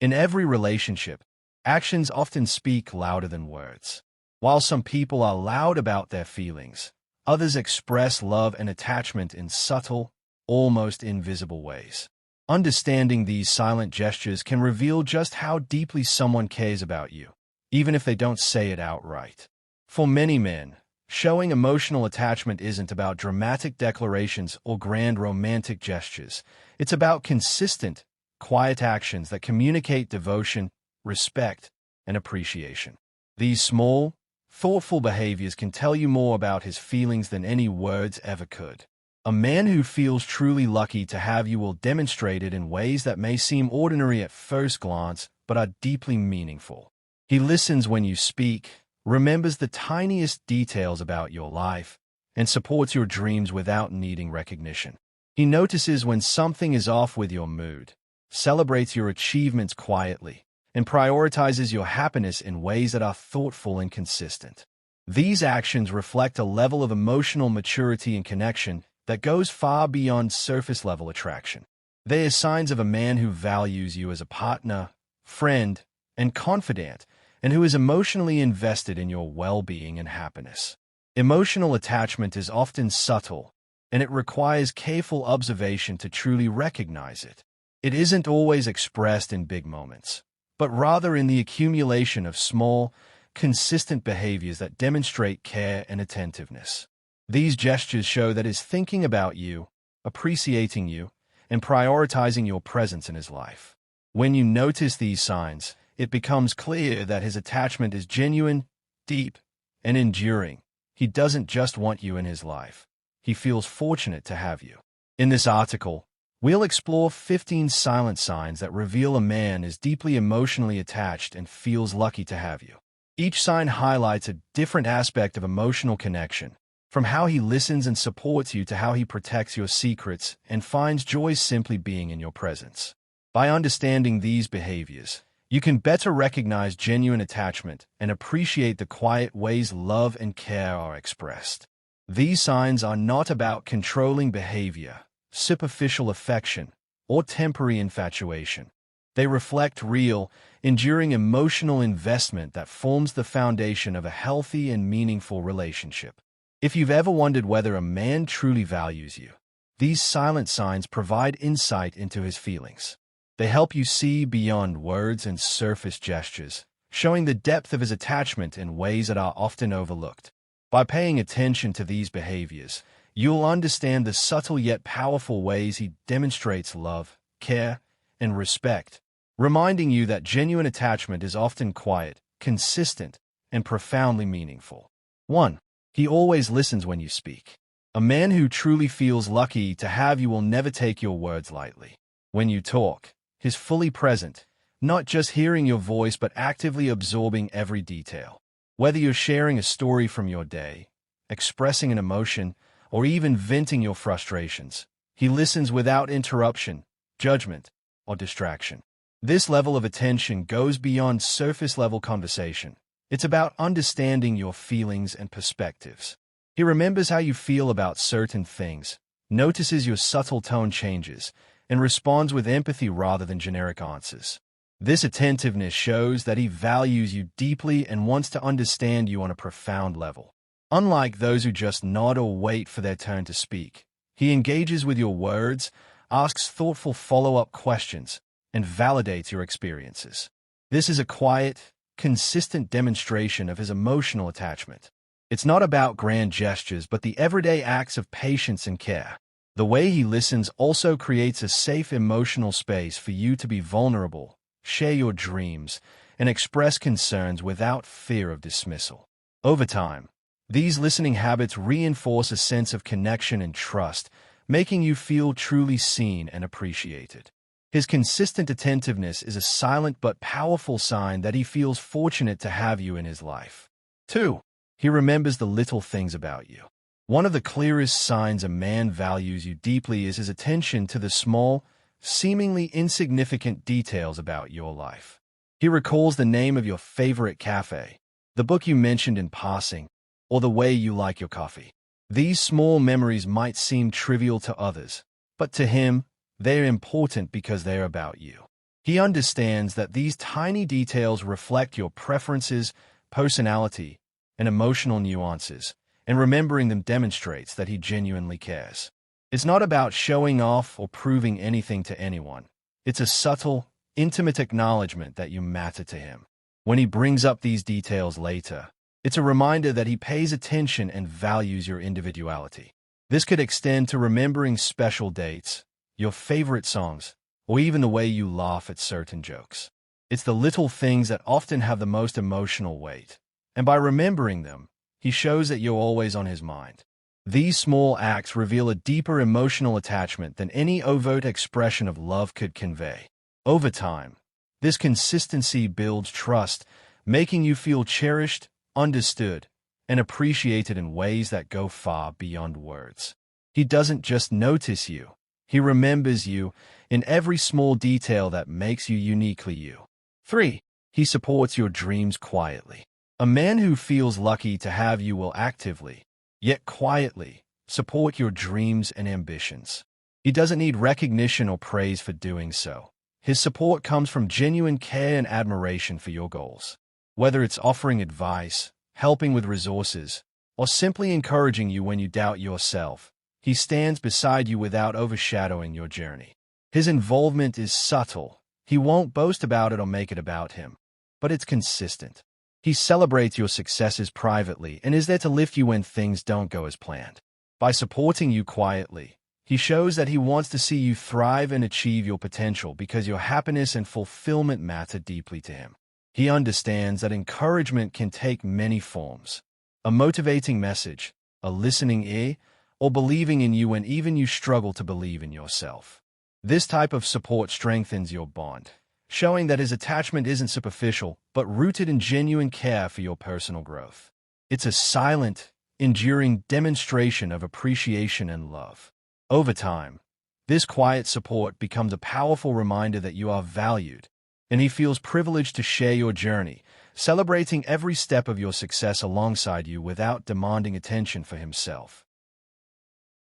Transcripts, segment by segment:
In every relationship, actions often speak louder than words. While some people are loud about their feelings, others express love and attachment in subtle, almost invisible ways. Understanding these silent gestures can reveal just how deeply someone cares about you, even if they don't say it outright. For many men, showing emotional attachment isn't about dramatic declarations or grand romantic gestures. It's about consistent, quiet actions that communicate devotion, respect, and appreciation. These small, thoughtful behaviors can tell you more about his feelings than any words ever could. A man who feels truly lucky to have you will demonstrate it in ways that may seem ordinary at first glance, but are deeply meaningful. He listens when you speak, remembers the tiniest details about your life, and supports your dreams without needing recognition. He notices when something is off with your mood, celebrates your achievements quietly, and prioritizes your happiness in ways that are thoughtful and consistent. These actions reflect a level of emotional maturity and connection that goes far beyond surface-level attraction. They are signs of a man who values you as a partner, friend, and confidant, and who is emotionally invested in your well-being and happiness. Emotional attachment is often subtle, and it requires careful observation to truly recognize it. It isn't always expressed in big moments, but rather in the accumulation of small, consistent behaviors that demonstrate care and attentiveness. These gestures show that he's thinking about you, appreciating you, and prioritizing your presence in his life. When you notice these signs, it becomes clear that his attachment is genuine, deep, and enduring. He doesn't just want you in his life. He feels fortunate to have you. In this article, we'll explore 15 silent signs that reveal a man is deeply emotionally attached and feels lucky to have you. Each sign highlights a different aspect of emotional connection, from how he listens and supports you to how he protects your secrets and finds joy simply being in your presence. By understanding these behaviors, you can better recognize genuine attachment and appreciate the quiet ways love and care are expressed. These signs are not about controlling behavior, superficial affection, or temporary infatuation. They reflect real, enduring emotional investment that forms the foundation of a healthy and meaningful relationship. If you've ever wondered whether a man truly values you, these silent signs provide insight into his feelings. They help you see beyond words and surface gestures, showing the depth of his attachment in ways that are often overlooked. By paying attention to these behaviors, you'll understand the subtle yet powerful ways he demonstrates love, care, and respect, reminding you that genuine attachment is often quiet, consistent, and profoundly meaningful. 1. He always listens when you speak. A man who truly feels lucky to have you will never take your words lightly. When you talk, he's fully present, not just hearing your voice but actively absorbing every detail. Whether you're sharing a story from your day, expressing an emotion, or even venting your frustrations, he listens without interruption, judgment, or distraction. This level of attention goes beyond surface-level conversation. It's about understanding your feelings and perspectives. He remembers how you feel about certain things, notices your subtle tone changes, and responds with empathy rather than generic answers. This attentiveness shows that he values you deeply and wants to understand you on a profound level. Unlike those who just nod or wait for their turn to speak, he engages with your words, asks thoughtful follow-up questions, and validates your experiences. This is a quiet, consistent demonstration of his emotional attachment. It's not about grand gestures but the everyday acts of patience and care. The way he listens also creates a safe emotional space for you to be vulnerable, share your dreams, and express concerns without fear of dismissal. Over time, these listening habits reinforce a sense of connection and trust, making you feel truly seen and appreciated. His consistent attentiveness is a silent but powerful sign that he feels fortunate to have you in his life. 2. He remembers the little things about you. One of the clearest signs a man values you deeply is his attention to the small, seemingly insignificant details about your life. He recalls the name of your favorite cafe, the book you mentioned in passing, or the way you like your coffee. These small memories might seem trivial to others, but to him, they're important because they're about you. He understands that these tiny details reflect your preferences, personality, and emotional nuances, and remembering them demonstrates that he genuinely cares. It's not about showing off or proving anything to anyone. It's a subtle, intimate acknowledgement that you matter to him. When he brings up these details later, it's a reminder that he pays attention and values your individuality. This could extend to remembering special dates, your favorite songs, or even the way you laugh at certain jokes. It's the little things that often have the most emotional weight, and by remembering them, he shows that you're always on his mind. These small acts reveal a deeper emotional attachment than any overt expression of love could convey. Over time, this consistency builds trust, making you feel cherished, understood, and appreciated in ways that go far beyond words. He doesn't just notice you, he remembers you in every small detail that makes you uniquely you. 3. He supports your dreams quietly. A man who feels lucky to have you will actively, yet quietly, support your dreams and ambitions. He doesn't need recognition or praise for doing so. His support comes from genuine care and admiration for your goals. Whether it's offering advice, helping with resources, or simply encouraging you when you doubt yourself, he stands beside you without overshadowing your journey. His involvement is subtle. He won't boast about it or make it about him, but it's consistent. He celebrates your successes privately and is there to lift you when things don't go as planned. By supporting you quietly, he shows that he wants to see you thrive and achieve your potential because your happiness and fulfillment matter deeply to him. He understands that encouragement can take many forms: a motivating message, a listening ear, or believing in you when even you struggle to believe in yourself. This type of support strengthens your bond, showing that his attachment isn't superficial, but rooted in genuine care for your personal growth. It's a silent, enduring demonstration of appreciation and love. Over time, this quiet support becomes a powerful reminder that you are valued, and he feels privileged to share your journey, celebrating every step of your success alongside you without demanding attention for himself.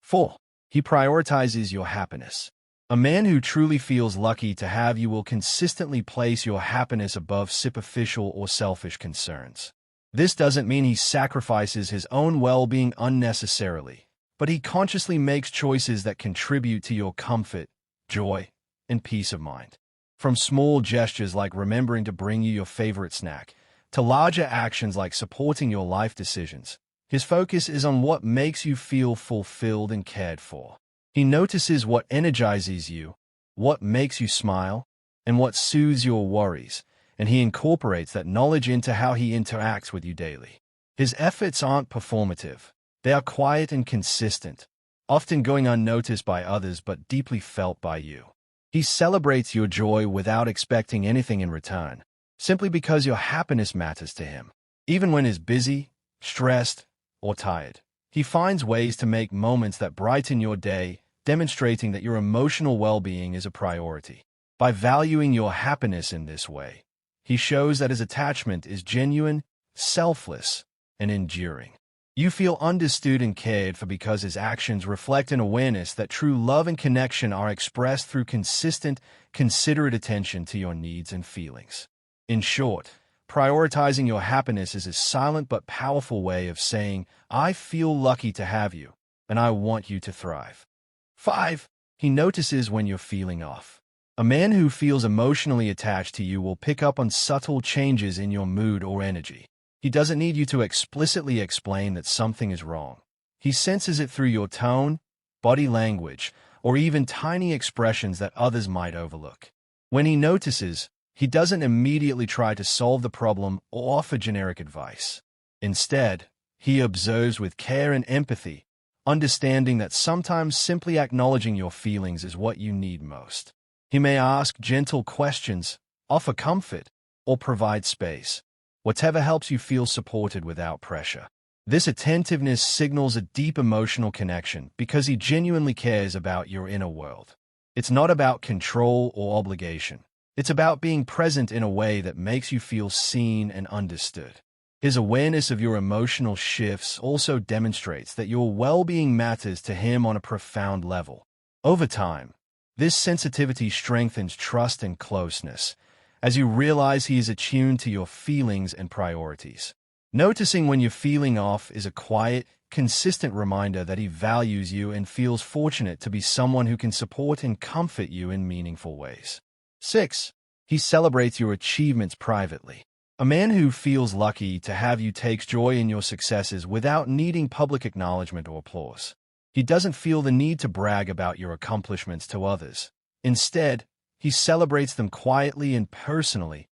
4. He prioritizes your happiness. A man who truly feels lucky to have you will consistently place your happiness above superficial or selfish concerns. This doesn't mean he sacrifices his own well-being unnecessarily, but he consciously makes choices that contribute to your comfort, joy, and peace of mind. From small gestures like remembering to bring you your favorite snack, to larger actions like supporting your life decisions, his focus is on what makes you feel fulfilled and cared for. He notices what energizes you, what makes you smile, and what soothes your worries, and he incorporates that knowledge into how he interacts with you daily. His efforts aren't performative. They are quiet and consistent, often going unnoticed by others but deeply felt by you. He celebrates your joy without expecting anything in return, simply because your happiness matters to him. Even when he's busy, stressed, or tired, he finds ways to make moments that brighten your day, demonstrating that your emotional well-being is a priority. By valuing your happiness in this way, he shows that his attachment is genuine, selfless, and enduring. You feel understood and cared for because his actions reflect an awareness that true love and connection are expressed through consistent, considerate attention to your needs and feelings. In short, prioritizing your happiness is a silent but powerful way of saying, "I feel lucky to have you, and I want you to thrive." 5. He notices when you're feeling off. A man who feels emotionally attached to you will pick up on subtle changes in your mood or energy. He doesn't need you to explicitly explain that something is wrong. He senses it through your tone, body language, or even tiny expressions that others might overlook. When he notices, he doesn't immediately try to solve the problem or offer generic advice. Instead, he observes with care and empathy, understanding that sometimes simply acknowledging your feelings is what you need most. He may ask gentle questions, offer comfort, or provide space, whatever helps you feel supported without pressure. This attentiveness signals a deep emotional connection because he genuinely cares about your inner world. It's not about control or obligation. It's about being present in a way that makes you feel seen and understood. His awareness of your emotional shifts also demonstrates that your well-being matters to him on a profound level. Over time, This sensitivity strengthens trust and closeness, as you realize he is attuned to your feelings and priorities. Noticing when you're feeling off is a quiet, consistent reminder that he values you and feels fortunate to be someone who can support and comfort you in meaningful ways. 6. He celebrates your achievements privately. A man who feels lucky to have you takes joy in your successes without needing public acknowledgement or applause. He doesn't feel the need to brag about your accomplishments to others. Instead, he celebrates them quietly and personally,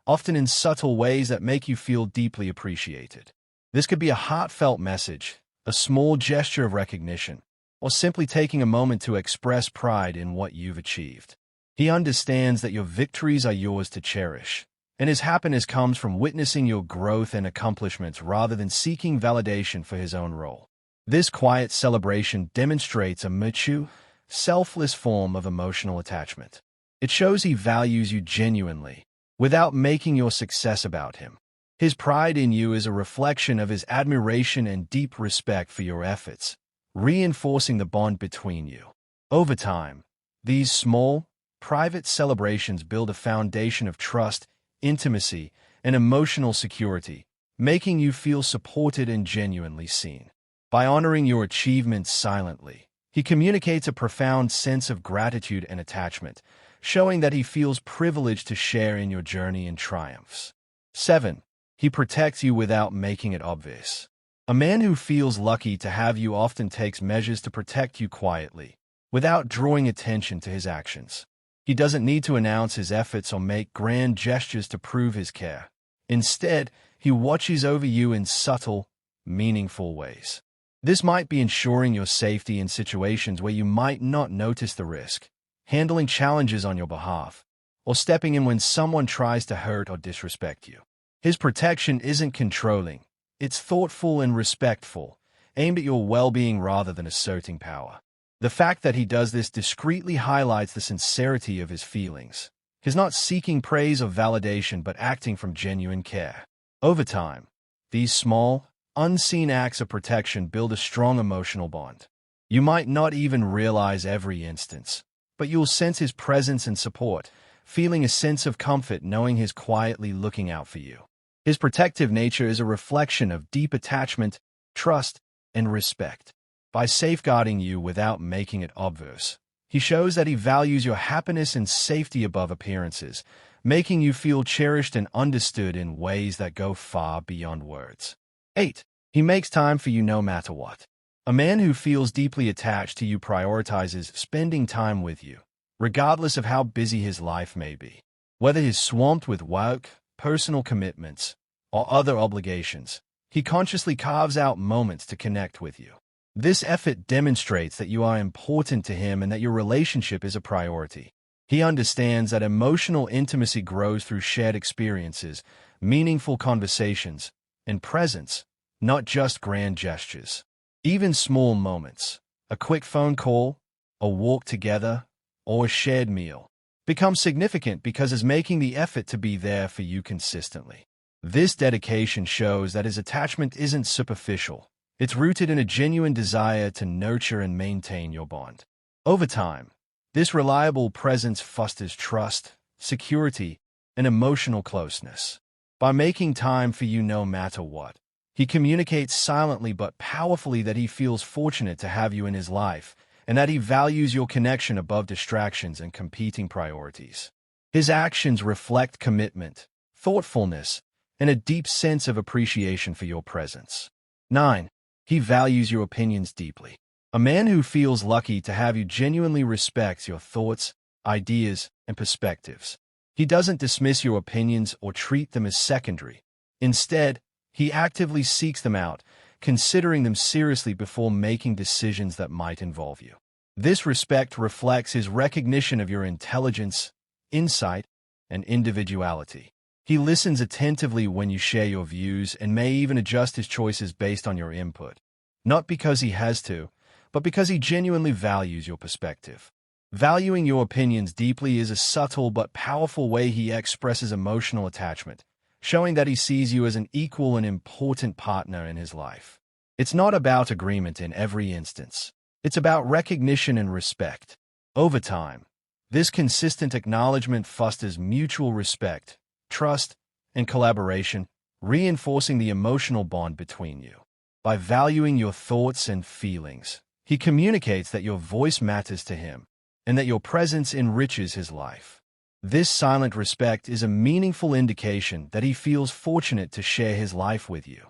often in subtle ways that make you feel deeply appreciated. This could be a heartfelt message, a small gesture of recognition, or simply taking a moment to express pride in what you've achieved. He understands that your victories are yours to cherish, and his happiness comes from witnessing your growth and accomplishments rather than seeking validation for his own role. This quiet celebration demonstrates a mature, selfless form of emotional attachment. It shows he values you genuinely, without making your success about him. His pride in you is a reflection of his admiration and deep respect for your efforts, reinforcing the bond between you. Over time, these small, private celebrations build a foundation of trust, intimacy, and emotional security, making you feel supported and genuinely seen. By honoring your achievements silently, he communicates a profound sense of gratitude and attachment, showing that he feels privileged to share in your journey and triumphs. 7. He protects you without making it obvious. A man who feels lucky to have you often takes measures to protect you quietly, without drawing attention to his actions. He doesn't need to announce his efforts or make grand gestures to prove his care. Instead, he watches over you in subtle, meaningful ways. This might be ensuring your safety in situations where you might not notice the risk, handling challenges on your behalf, or stepping in when someone tries to hurt or disrespect you. His protection isn't controlling, it's thoughtful and respectful, aimed at your well-being rather than asserting power. The fact that he does this discreetly highlights the sincerity of his feelings. He's not seeking praise or validation but acting from genuine care. Over time, these small, unseen acts of protection build a strong emotional bond. You might not even realize every instance, but you'll sense his presence and support, feeling a sense of comfort knowing he's quietly looking out for you. His protective nature is a reflection of deep attachment, trust, and respect. By safeguarding you without making it obvious, he shows that he values your happiness and safety above appearances, making you feel cherished and understood in ways that go far beyond words. 8. He makes time for you no matter what. A man who feels deeply attached to you prioritizes spending time with you, regardless of how busy his life may be. Whether he's swamped with work, personal commitments, or other obligations, he consciously carves out moments to connect with you. This effort demonstrates that you are important to him and that your relationship is a priority. He understands that emotional intimacy grows through shared experiences, meaningful conversations, and presence, not just grand gestures. Even small moments, a quick phone call, a walk together, or a shared meal, become significant because he's making the effort to be there for you consistently. This dedication shows that his attachment isn't superficial. It's rooted in a genuine desire to nurture and maintain your bond. Over time, this reliable presence fosters trust, security, and emotional closeness. By making time for you no matter what, he communicates silently but powerfully that he feels fortunate to have you in his life and that he values your connection above distractions and competing priorities. His actions reflect commitment, thoughtfulness, and a deep sense of appreciation for your presence. 9. He values your opinions deeply. A man who feels lucky to have you genuinely respects your thoughts, ideas, and perspectives. He doesn't dismiss your opinions or treat them as secondary. Instead, he actively seeks them out, considering them seriously before making decisions that might involve you. This respect reflects his recognition of your intelligence, insight, and individuality. He listens attentively when you share your views and may even adjust his choices based on your input, not because he has to, but because he genuinely values your perspective. Valuing your opinions deeply is a subtle but powerful way he expresses emotional attachment, showing that he sees you as an equal and important partner in his life. It's not about agreement in every instance. It's about recognition and respect. Over time, This consistent acknowledgement fosters mutual respect, trust, and collaboration, reinforcing the emotional bond between you. By valuing your thoughts and feelings, he communicates that your voice matters to him and that your presence enriches his life. This silent respect is a meaningful indication that he feels fortunate to share his life with you.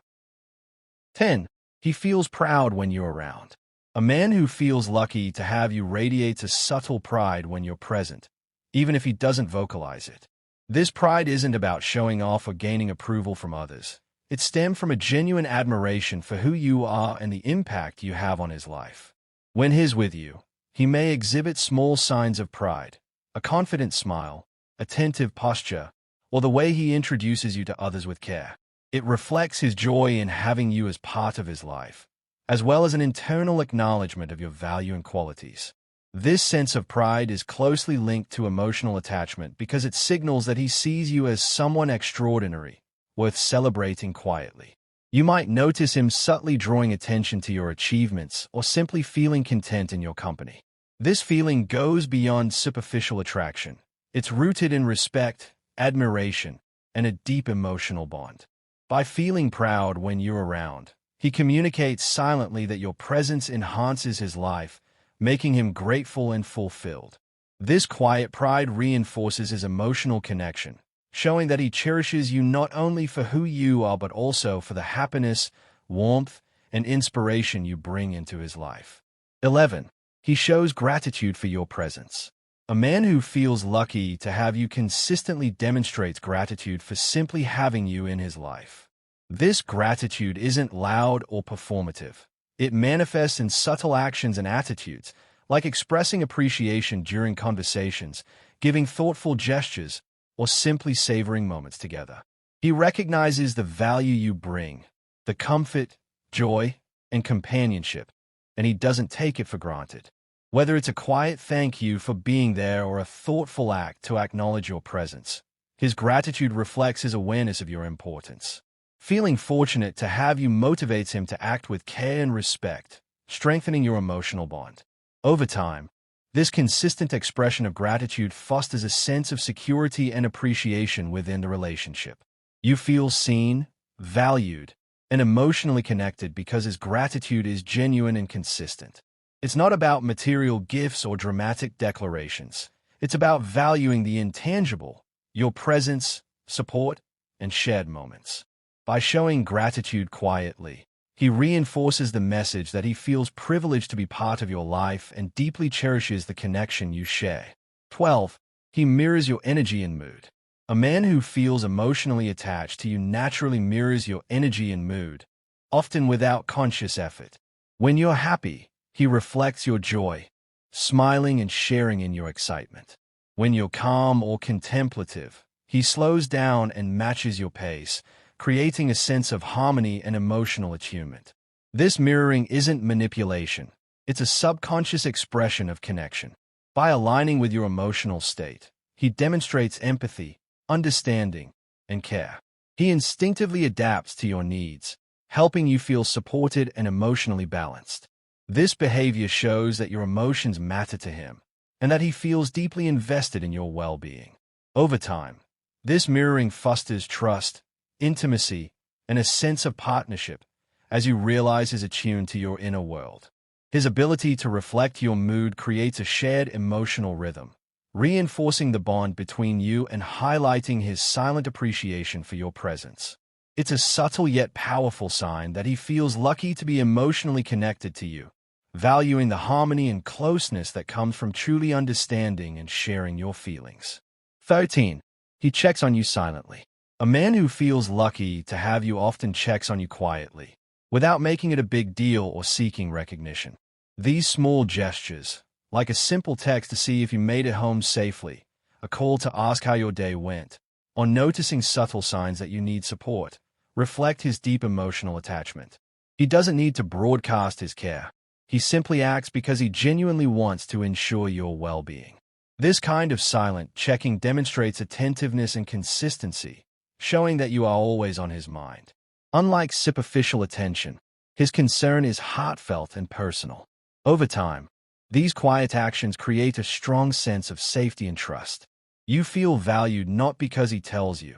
10. He feels proud when you're around. A man who feels lucky to have you radiates a subtle pride when you're present, even if he doesn't vocalize it. This pride isn't about showing off or gaining approval from others. It stems from a genuine admiration for who you are and the impact you have on his life. When he's with you, he may exhibit small signs of pride, a confident smile, attentive posture, or the way he introduces you to others with care. It reflects his joy in having you as part of his life, as well as an internal acknowledgement of your value and qualities. This sense of pride is closely linked to emotional attachment because it signals that he sees you as someone extraordinary, worth celebrating quietly. You might notice him subtly drawing attention to your achievements or simply feeling content in your company. This feeling goes beyond superficial attraction. It's rooted in respect, admiration, and a deep emotional bond. By feeling proud when you're around, he communicates silently that your presence enhances his life, making him grateful and fulfilled. This quiet pride reinforces his emotional connection, showing that he cherishes you not only for who you are but also for the happiness, warmth, and inspiration you bring into his life. 11. He shows gratitude for your presence. A man who feels lucky to have you consistently demonstrates gratitude for simply having you in his life. This gratitude isn't loud or performative. It manifests in subtle actions and attitudes, like expressing appreciation during conversations, giving thoughtful gestures, or simply savoring moments together. He recognizes the value you bring, the comfort, joy, and companionship, and he doesn't take it for granted. Whether it's a quiet thank you for being there or a thoughtful act to acknowledge your presence, his gratitude reflects his awareness of your importance. Feeling fortunate to have you motivates him to act with care and respect, strengthening your emotional bond. Over time, this consistent expression of gratitude fosters a sense of security and appreciation within the relationship. You feel seen, valued, and emotionally connected because his gratitude is genuine and consistent. It's not about material gifts or dramatic declarations. It's about valuing the intangible, your presence, support, and shared moments. By showing gratitude quietly, he reinforces the message that he feels privileged to be part of your life and deeply cherishes the connection you share. 12. He mirrors your energy and mood. A man who feels emotionally attached to you naturally mirrors your energy and mood, often without conscious effort. When you're happy, he reflects your joy, smiling and sharing in your excitement. When you're calm or contemplative, he slows down and matches your pace, creating a sense of harmony and emotional attunement. This mirroring isn't manipulation. It's a subconscious expression of connection. By aligning with your emotional state, he demonstrates empathy, understanding, and care. He instinctively adapts to your needs, helping you feel supported and emotionally balanced. This behavior shows that your emotions matter to him and that he feels deeply invested in your well-being. Over time, this mirroring fosters trust, intimacy, and a sense of partnership as you realize he's attuned to your inner world. His ability to reflect your mood creates a shared emotional rhythm, reinforcing the bond between you and highlighting his silent appreciation for your presence. It's a subtle yet powerful sign that he feels lucky to be emotionally connected to you, valuing the harmony and closeness that comes from truly understanding and sharing your feelings. 13. He checks on you silently. A man who feels lucky to have you often checks on you quietly, without making it a big deal or seeking recognition. These small gestures, like a simple text to see if you made it home safely, a call to ask how your day went, or noticing subtle signs that you need support, reflect his deep emotional attachment. He doesn't need to broadcast his care. He simply acts because he genuinely wants to ensure your well-being. This kind of silent checking demonstrates attentiveness and consistency, showing that you are always on his mind. Unlike superficial attention, his concern is heartfelt and personal. Over time, These quiet actions create a strong sense of safety and trust. You feel valued not because he tells you,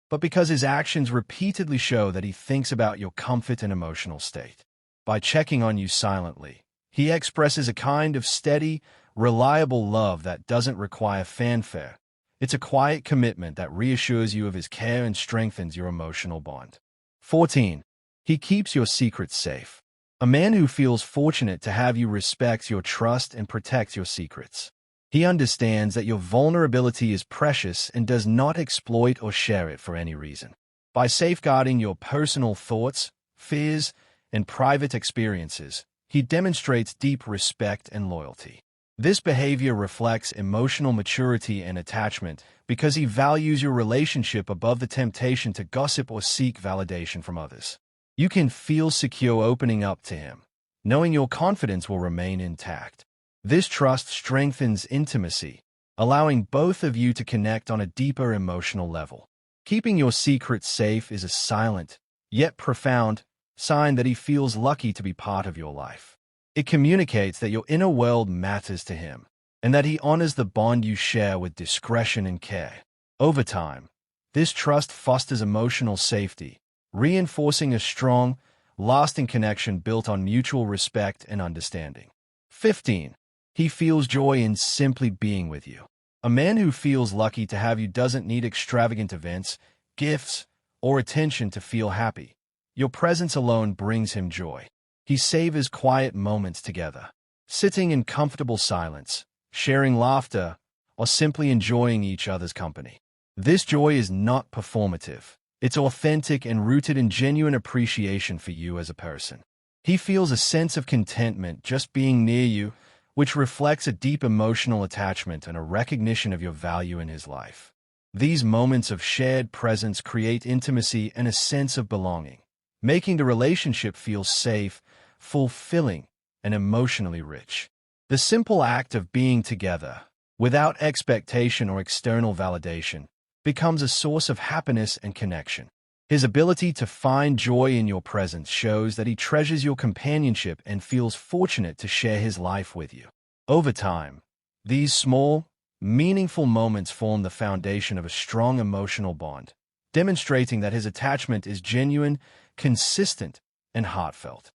but because his actions repeatedly show that he thinks about your comfort and emotional state. By checking on you silently, he expresses a kind of steady, reliable love that doesn't require fanfare. It's a quiet commitment that reassures you of his care and strengthens your emotional bond. 14. He keeps your secrets safe. A man who feels fortunate to have you respects your trust and protects your secrets. He understands that your vulnerability is precious and does not exploit or share it for any reason. By safeguarding your personal thoughts, fears, and private experiences, he demonstrates deep respect and loyalty. This behavior reflects emotional maturity and attachment because he values your relationship above the temptation to gossip or seek validation from others. You can feel secure opening up to him, knowing your confidence will remain intact. This trust strengthens intimacy, allowing both of you to connect on a deeper emotional level. Keeping your secrets safe is a silent, yet profound, sign that he feels lucky to be part of your life. It communicates that your inner world matters to him, and that he honors the bond you share with discretion and care. Over time, this trust fosters emotional safety, reinforcing a strong, lasting connection built on mutual respect and understanding. 15. He feels joy in simply being with you. A man who feels lucky to have you doesn't need extravagant events, gifts, or attention to feel happy. Your presence alone brings him joy. He savors quiet moments together, sitting in comfortable silence, sharing laughter, or simply enjoying each other's company. This joy is not performative. It's authentic and rooted in genuine appreciation for you as a person. He feels a sense of contentment just being near you, which reflects a deep emotional attachment and a recognition of your value in his life. These moments of shared presence create intimacy and a sense of belonging, making the relationship feel safe, fulfilling, and emotionally rich. The simple act of being together, without expectation or external validation, becomes a source of happiness and connection. His ability to find joy in your presence shows that he treasures your companionship and feels fortunate to share his life with you. Over time, these small, meaningful moments form the foundation of a strong emotional bond, demonstrating that his attachment is genuine, consistent, and heartfelt.